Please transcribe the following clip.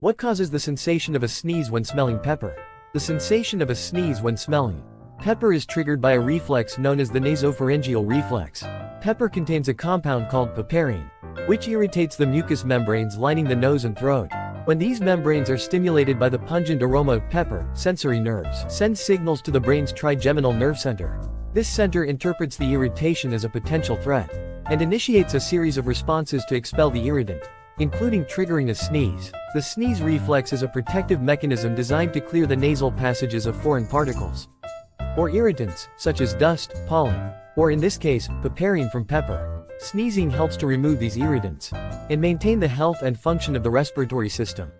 What causes the sensation of a sneeze when smelling pepper? The sensation of a sneeze when smelling pepper is triggered by a reflex known as the nasopharyngeal reflex. Pepper contains a compound called piperine, which irritates the mucous membranes lining the nose and throat. When these membranes are stimulated by the pungent aroma of pepper, sensory nerves send signals to the brain's trigeminal nerve center. This center interprets the irritation as a potential threat and initiates a series of responses to expel the irritant, including triggering a sneeze. The sneeze reflex is a protective mechanism designed to clear the nasal passages of foreign particles or irritants, such as dust, pollen, or in this case, piperine from pepper. Sneezing helps to remove these irritants and maintain the health and function of the respiratory system.